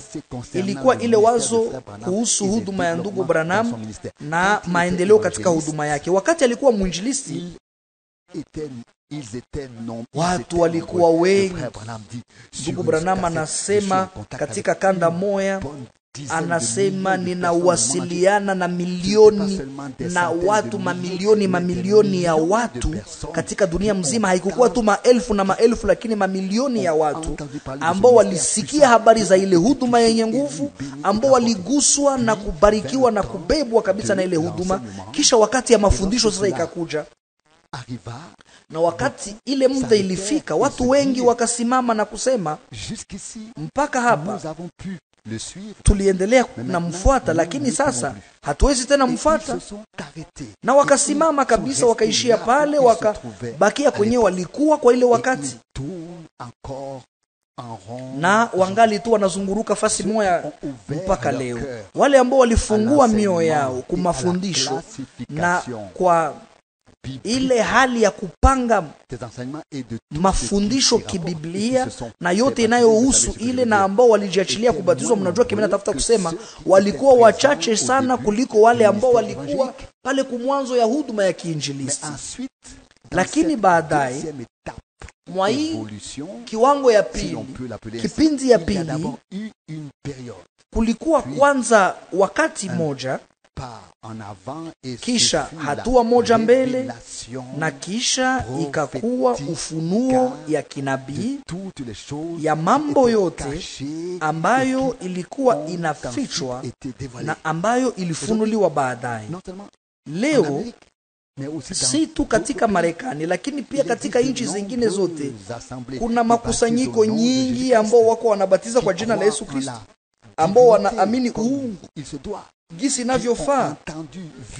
Ilikuwa ile wazo kuhusu huduma ya ndugu Branham na maendeleo katika huduma yake. Wakati alikuwa mwinjilisti, watu walikuwa wengi. Ndugu Branham anasema katika kanda moya, anasema ninawasiliana na milioni na watu, mamilioni ya watu katika dunia mzima. Haikukuwa tu maelfu na maelfu, lakini mamilioni ya watu ambao walisikia habari za ile huduma yenye nguvu, ambao waliguswa na kubarikiwa na kubebwa kabisa na ile huduma. Kisha wakati ya mafundisho sasa ikakuja, na wakati ile muda ilifika, watu wengi wakasimama na kusema mpaka hapa tuliendelea na mfuata, lakini sasa hatuwezi tena mfuata. Na wakasimama kabisa, wakaishia pale, wakabakia kwenye walikuwa kwa ile wakati, na wangali tu wanazunguruka fasi moja mpaka leo. Wale ambao walifungua mioyo yao kwa mafundisho na kwa ile hali ya kupanga mafundisho kibiblia na yote inayohusu ile, na ambao walijiachilia kubatizwa. Mnajua kimi natafuta kusema walikuwa wachache sana kuliko wale ambao walikuwa pale kumwanzo ya huduma ya kiinjilisti. Lakini baadaye mwa hii kiwango ya pili, kipindi ya pili, kulikuwa kwanza wakati moja, kisha hatua moja mbele, na kisha ikakuwa ufunuo ya kinabii ya mambo yote ambayo ilikuwa inafichwa na ambayo ilifunuliwa baadaye. Leo si tu katika Marekani, lakini pia katika nchi zingine zote kuna makusanyiko nyingi ambao wako wanabatiza kwa jina la Yesu Kristo, ambao wanaamini uungu gisi inavyofaa,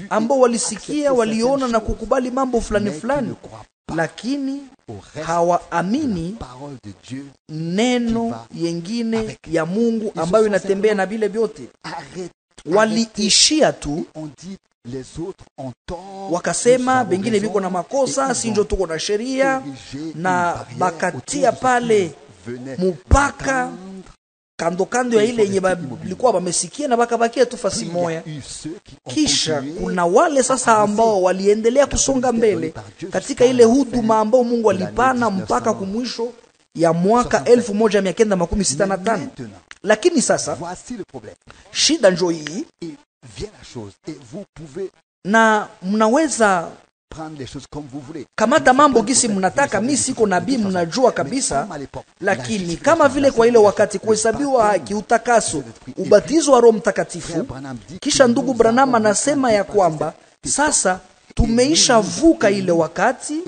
ambao walisikia, waliona na kukubali mambo fulani fulani, lakini hawaamini neno yengine ya Mungu ambayo inatembea na vile vyote. Waliishia tu wakasema bengine viko na makosa, sinjo tuko na sheria, na bakatia pale mpaka kando ya ile yenye bilikuwa bamesikia, na bakabakia tu fasi moya. Kisha kuna wale sasa ambao waliendelea kusonga mbele katika ile huduma ambao Mungu alipana mpaka kumwisho ya mwaka 1965. Lakini sasa shida njoo hii, na mnaweza kamata mambo gisi mnataka. Mimi siko nabii, mnajua kabisa. Lakini kama vile kwa ile wakati kuhesabiwa haki, utakaso, ubatizo wa Roho Mtakatifu, kisha ndugu Branham anasema ya kwamba sasa tumeisha vuka ile wakati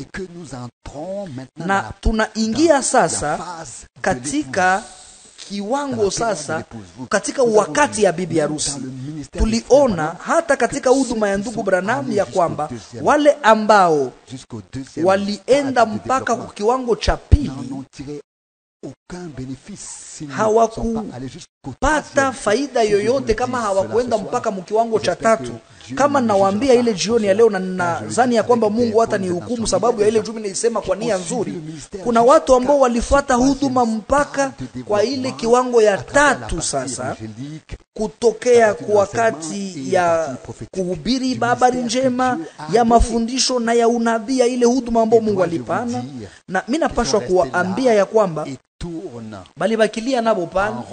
na tunaingia sasa katika kiwango sasa, katika wakati ya bibi harusi. Tuliona hata katika huduma ya ndugu Branham ya kwamba wale ambao walienda mpaka kwa kiwango cha pili hawakupata faida yoyote kama hawakuenda mpaka mkiwango cha tatu. Kama nawaambia ile jioni ya leo, na nadhani ya kwamba Mungu hata ni hukumu sababu ya ile jumbe nilisema kwa nia nzuri, kuna watu ambao walifuata huduma mpaka kwa ile kiwango ya tatu sasa, kutokea kwa wakati ya kuhubiri habari njema ya mafundisho na ya unabii, ya ile huduma ambayo Mungu alipana. Na mimi napashwa kuwaambia ya kwamba bali bakilia nabo pana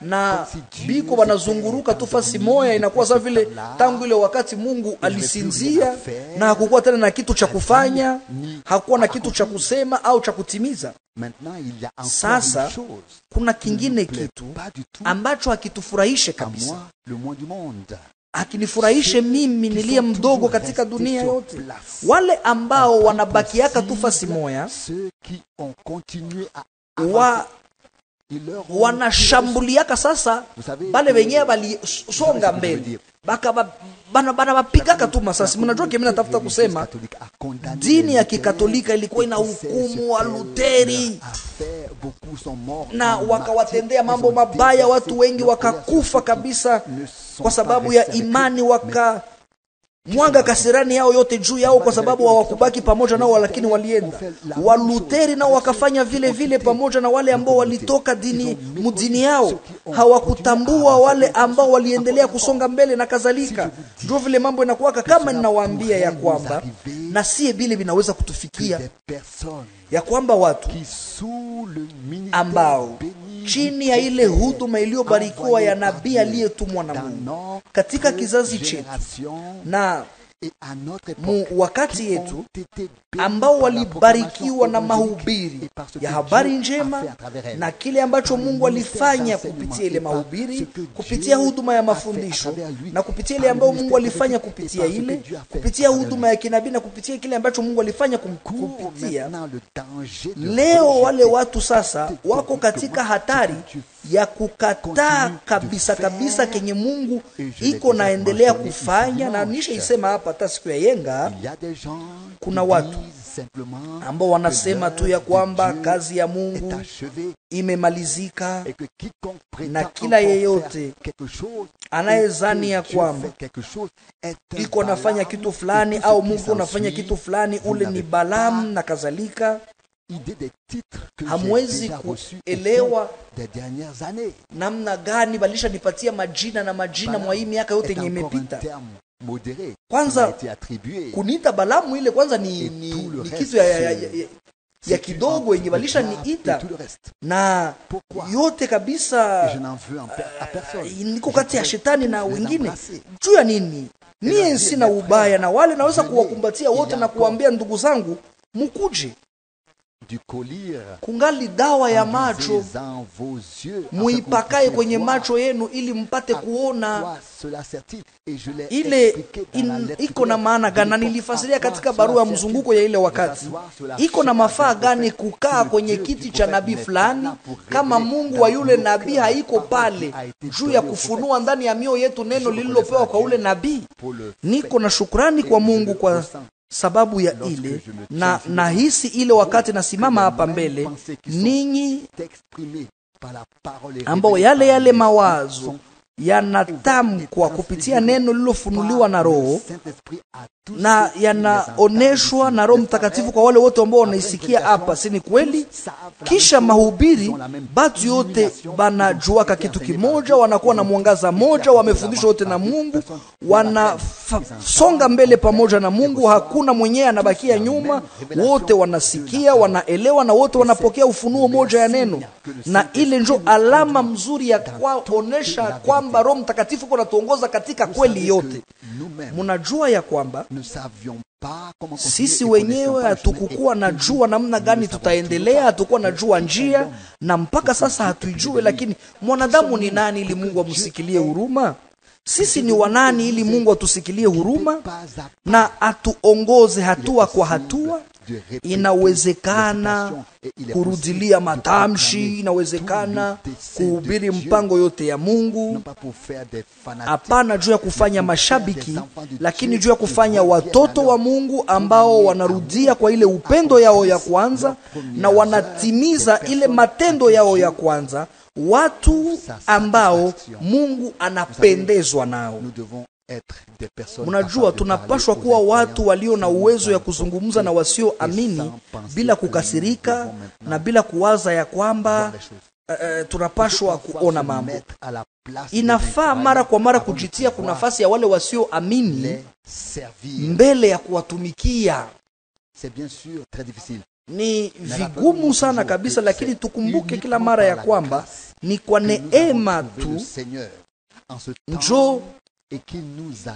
na biko wanazunguruka tu fasi moya, inakuwa sawa vile tangu ile wakati Mungu alisinzia na hakukuwa tena na kitu cha kufanya, hakuwa na kitu cha kusema au cha kutimiza. Sasa kuna kingine kitu ambacho hakitufurahishe kabisa. Hakinifurahishe mimi niliye mdogo katika dunia yote. Wale ambao wanabakiaka tu fasi moya wanashambuliaka sasa bale wenyewe bali songa mbele bana bapigaka tu masasi. Mnajua kile mimi natafuta kusema, dini ya Kikatolika ilikuwa ina hukumu wa Luteri na wakawatendea mambo mabaya, watu wengi wakakufa kabisa kwa sababu ya imani, mwanga kasirani yao yote juu yao kwa sababu hawakubaki pamoja nao, lakini walienda. Waluteri nao wakafanya vile vile pamoja na wale ambao walitoka mudini yao, hawakutambua wale ambao waliendelea kusonga mbele na kadhalika. Ndio vile mambo inakuwaka. Kama ninawaambia ya kwamba na sie vile vinaweza kutufikia ya kwamba watu ambao chini ya ile huduma iliyobarikiwa ya nabii aliyetumwa na Mungu katika kizazi chetu na wakati yetu, ambao walibarikiwa na mahubiri ya habari njema na kile ambacho Mungu alifanya kupitia ile mahubiri, kupitia huduma ya mafundisho na kupitia ile ambayo Mungu alifanya kupitia huduma ya kinabii na kupitia kile ambacho Mungu alifanya kupitia. Leo wale watu sasa wako katika hatari ya kukataa kabisa kenye Mungu iko naendelea kufanya. Na nishaisema hapa hata siku ya yenga, kuna watu ambao wanasema tu ya kwamba kazi ya Mungu imemalizika, na kila yeyote anayezani ya kwamba iko nafanya kitu fulani au Mungu unafanya kitu fulani, ule ni Balaam na kadhalika. Hamwezi kuelewa namna gani balisha nipatia majina na majina mwa hii miaka yote yenye imepita. Kwanza kuniita Balaamu ile kwanza ni kitu ya kidogo yenye balisha niita, na yote kabisa niko kati ya shetani na wengine. Juu ya nini? Mie sina ubaya na wale, naweza kuwakumbatia wote na kuambia ndugu zangu mukuje. Kungali dawa ya macho, muipakae kwenye macho yenu ili mpate kuona. Ile iko na maana gani? Nilifasiria katika barua ya mzunguko ya ile wakati. Iko na mafaa gani kukaa kwenye kiti cha nabii fulani kama Mungu wa yule nabii haiko pale juu ya kufunua ndani ya mioyo yetu neno lililopewa kwa ule nabii? Niko na shukrani kwa Mungu kwa sababu ya ile, na nahisi ile wakati nasimama hapa mbele ninyi ambao yale mawazo yanatamkwa kupitia neno lililofunuliwa na Roho na yanaoneshwa na Roho Mtakatifu kwa wale wote ambao wanaisikia hapa, si ni kweli? Kisha mahubiri, batu yote banajuaka kitu kimoja, wanakuwa na mwangaza moja, wamefundishwa wote na Mungu, wanasonga mbele pamoja na Mungu, hakuna mwenyewe anabakia nyuma, wote wanasikia, wanaelewa na wote wanapokea ufunuo moja ya neno. Na ile ndio alama mzuri ya kuonesha kwamba Roho Mtakatifu kuna tuongoza katika kweli yote. Mnajua ya kwamba sisi wenyewe hatukukuwa na jua namna gani tutaendelea, hatukuwa na jua njia, na mpaka sasa hatuijue. Lakini mwanadamu ni nani ili Mungu amsikilie huruma? Sisi ni wanani ili Mungu atusikilie huruma na atuongoze hatua kwa hatua? Inawezekana kurudilia matamshi, inawezekana kuhubiri mpango yote ya Mungu, hapana juu ya kufanya mashabiki, lakini juu ya kufanya watoto wa Mungu ambao wanarudia kwa ile upendo yao ya kwanza na wanatimiza ile matendo yao ya kwanza, watu ambao Mungu anapendezwa nao. Mnajua tunapaswa kuwa watu walio na uwezo ya kuzungumza na wasio amini bila kukasirika na bila kuwaza ya kwamba tunapashwa kuona mambo. Inafaa mara kwa mara kujitia kuna nafasi ya wale wasioamini mbele ya kuwatumikia. Ni vigumu sana kabisa, lakini tukumbuke kila mara ya kwamba ni kwa neema tu njo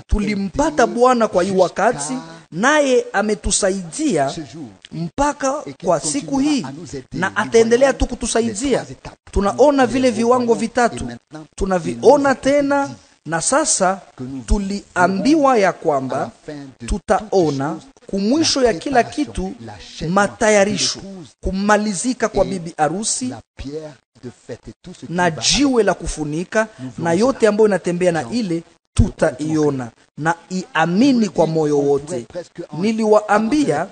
tulimpata Bwana kwa hii wakati, naye ametusaidia mpaka kwa siku hii na ataendelea tu kutusaidia. Tunaona vile viwango vitatu, tunaviona tena, na sasa tuliambiwa ya kwamba tutaona kumwisho ya kila kitu matayarisho, kumalizika kwa bibi arusi na jiwe la kufunika na yote ambayo inatembea na ile tutaiona na iamini kwa moyo wote. Niliwaambia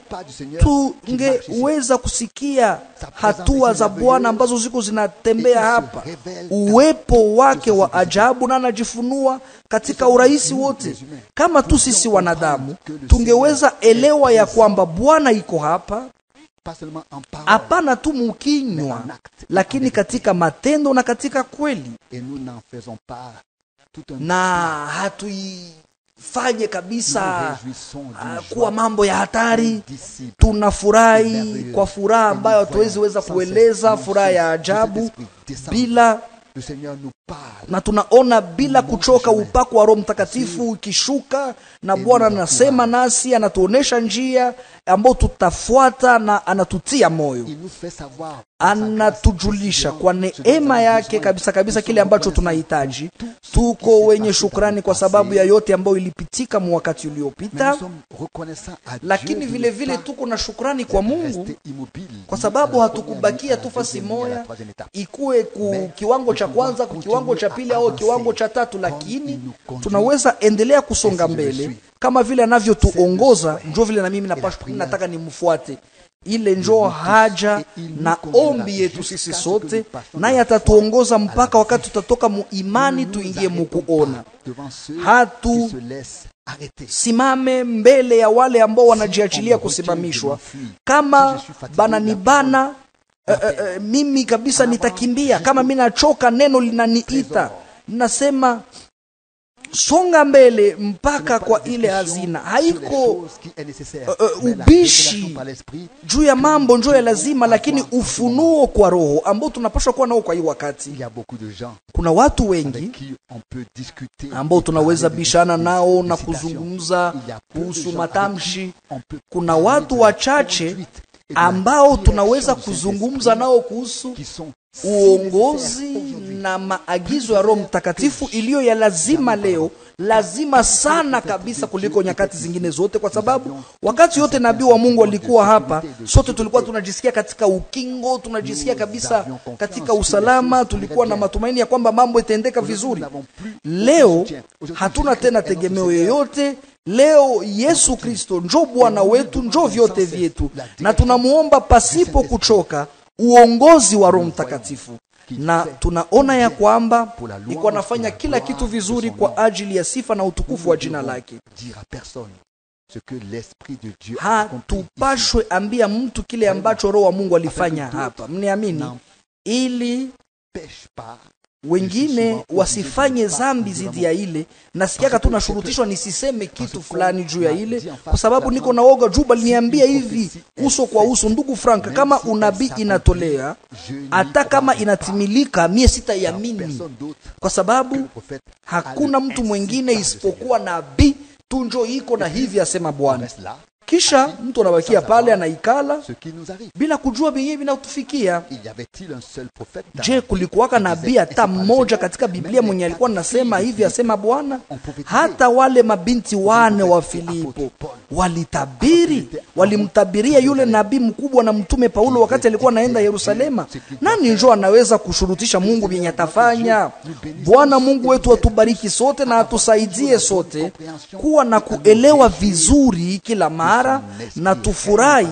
tungeweza kusikia hatua za Bwana ambazo ziko zinatembea hapa, uwepo wake wa ajabu, na anajifunua katika urahisi wote. Kama tu sisi wanadamu tungeweza elewa ya kwamba Bwana iko hapa, hapana tu mukinywa, lakini katika matendo na katika kweli, na hatuifanye kabisa kuwa mambo ya hatari. Tunafurahi kwa furaha ambayo hatuwezi weza kueleza, furaha ya ajabu bila, na tunaona bila kuchoka upako wa Roho Mtakatifu ukishuka, na Bwana anasema nasi, anatuonesha njia ambayo tutafuata na anatutia moyo, anatujulisha kwa neema yake kabisa kabisa kile ambacho tunahitaji. Tuko wenye shukrani kwa sababu ya yote ambayo ilipitika wakati uliopita, lakini vile vile tuko na shukrani kwa Mungu kwa sababu hatukubakia tu fasi moja, ikuwe kiwango cha kwanza, kiwango cha pili au kiwango cha tatu, lakini tunaweza endelea kusonga mbele kama vile anavyotuongoza. Njoo vile na mimi nataka nimfuate. Ile njoo haja na ombi yetu sisi sote, naye atatuongoza mpaka wakati tutatoka muimani tuingie mukuona. Hatu simame mbele ya wale ambao wanajiachilia kusimamishwa. Kama bananibana, mimi kabisa nitakimbia. Kama mimi nachoka, neno linaniita, nasema songa mbele mpaka kwa ile hazina. Haiko ubishi juu ya mambo njoo ya lazima, lakini ufunuo kwa Roho ambao tunapaswa kuwa nao kwa hii wakati. Kuna watu wengi ambao tunaweza bishana nao na kuzungumza kuhusu matamshi. Kuna watu wachache ambao tunaweza kuzungumza nao kuhusu uongozi na maagizo ya Roho Mtakatifu iliyo ya lazima leo, lazima sana kabisa kuliko nyakati zingine zote, kwa sababu wakati yote nabii wa Mungu alikuwa hapa, sote tulikuwa tunajisikia katika ukingo, tunajisikia kabisa katika usalama, tulikuwa na matumaini ya kwamba mambo itaendeka vizuri. Leo hatuna tena tegemeo yoyote. Leo Yesu Kristo njoo Bwana wetu, njoo vyote vyetu, na tunamuomba pasipo kuchoka uongozi wa Roho Mtakatifu, na tunaona ya kwamba iko nafanya kila kitu vizuri kwa ajili ya sifa na utukufu wa jina lake. Hatupashwe ambia mtu kile ambacho Roho wa Mungu alifanya hapa, mniamini, ili wengine wasifanye zambi zidi ya ile. Nasikiaka tu nashurutishwa nisiseme kitu fulani juu ya ile, kwa sababu niko na woga. Juba liniambia hivi uso kwa uso, ndugu Frank, kama unabii inatolea, hata kama inatimilika, mie sitaiamini, kwa sababu hakuna mtu mwingine isipokuwa nabii tu njoo iko na hivi asema Bwana. Kisha mtu anabakia pale anaikala bila kujua vyenyewe vinatufikia. Je, kulikuwaka nabii hata mmoja katika Biblia mwenye alikuwa anasema hivi asema Bwana? Hata wale mabinti wane wa Filipo walitabiri, walimtabiria yule nabii mkubwa na mtume Paulo wakati alikuwa anaenda Yerusalema. Nani njoo anaweza kushurutisha Mungu vyenye atafanya? Bwana Mungu wetu atubariki sote na atusaidie sote kuwa na kuelewa vizuri kila mara, na tufurahi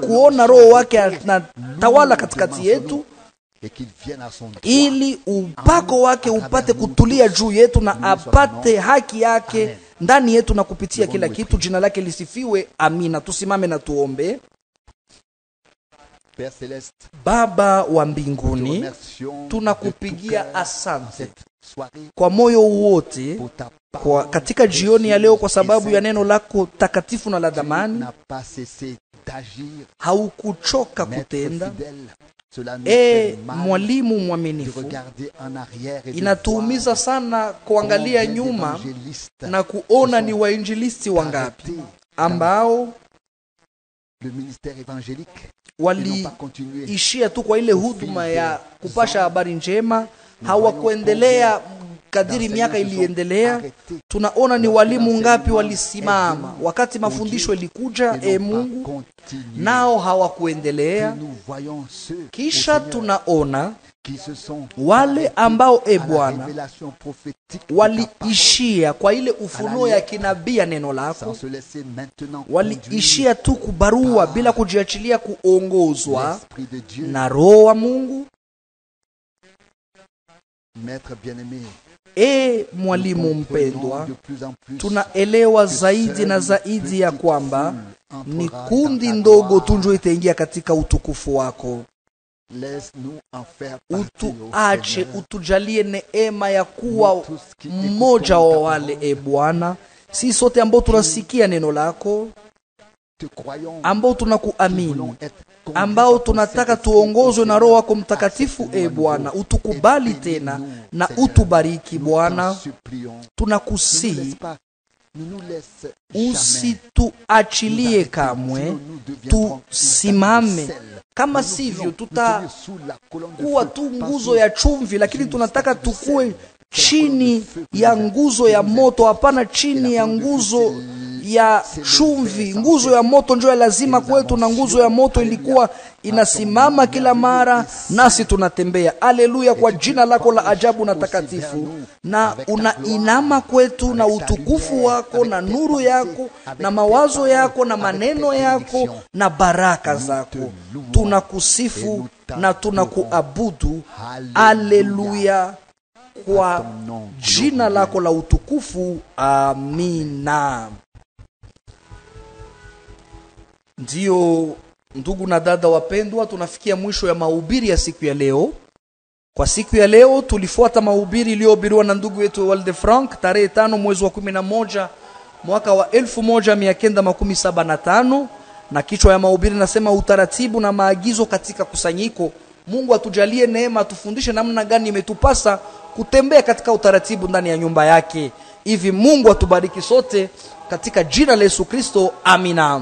kuona Roho wake anatawala katikati yetu, ili upako wake upate kutulia juu yetu na apate haki yake ndani yetu na kupitia kila kitu. Jina lake lisifiwe, amina. Tusimame na tuombe. Père Céleste, Baba wa nous mbinguni, remercions tunakupigia de tout cœur asante cette soirée kwa moyo wote pour ta kwa parole katika jioni ya leo, kwa sababu ya sainte. neno lako takatifu na la Tu dhamani. n'as pas cessé d'agir, Haukuchoka maître kutenda. fidèle. Cela nous fait mal Mwalimu de mwaminifu, regarder en arrière et de inatuumiza voir sana kuangalia combien nyuma d'évangélistes na kuona se ni sont wainjilisti wangapi arrêtés ambao le ministère évangélique et n'ont pas continué. waliishia tu kwa ile huduma ya kupasha habari njema, hawakuendelea kadiri miaka iliendelea. Tunaona ni walimu ngapi walisimama wakati mafundisho ilikuja, Mungu, nao hawakuendelea. Kisha tunaona wale ambao Bwana waliishia kwa ile ufunuo ya kinabii ya neno lako, waliishia tu kubarua bila kujiachilia kuongozwa na Roho wa Mungu. Mwalimu mpendwa, tunaelewa zaidi na zaidi ya kwamba ni kundi ndogo tu ndio itaingia katika utukufu wako. Utuache, utujalie neema ya kuwa mmoja wa wale, Bwana, si sote ambao tunasikia neno lako, ambao tunakuamini, ambao tunataka tuongozwe na Roho wako Mtakatifu. Bwana, utukubali tena na utubariki Bwana, tunakusihi. Usituachilie kamwe, tusimame. Kama sivyo tutakuwa tu nguzo ya chumvi, lakini tunataka tukue chini ya nguzo ya moto, hapana chini ya nguzo ya chumvi. Nguzo ya moto ndio lazima kwetu, na nguzo ya moto ilikuwa inasimama kila mara, nasi tunatembea. Haleluya, kwa jina lako la ajabu na takatifu. Na unainama kwetu na utukufu wako na nuru yako na mawazo yako na maneno yako na baraka zako. Tunakusifu na tunakuabudu. Haleluya, kwa jina lako la utukufu. Amina. Ndiyo, ndugu na dada wapendwa, tunafikia mwisho ya mahubiri ya siku ya leo. Kwa siku ya leo tulifuata mahubiri iliyohubiriwa na ndugu wetu Walde Frank tarehe 5 mwezi wa 11 mwaka wa 1975, na kichwa ya mahubiri nasema utaratibu na maagizo katika kusanyiko. Mungu atujalie neema, tufundishe namna gani imetupasa kutembea katika utaratibu ndani ya nyumba yake. Hivi Mungu atubariki sote katika jina la Yesu Kristo. Amina.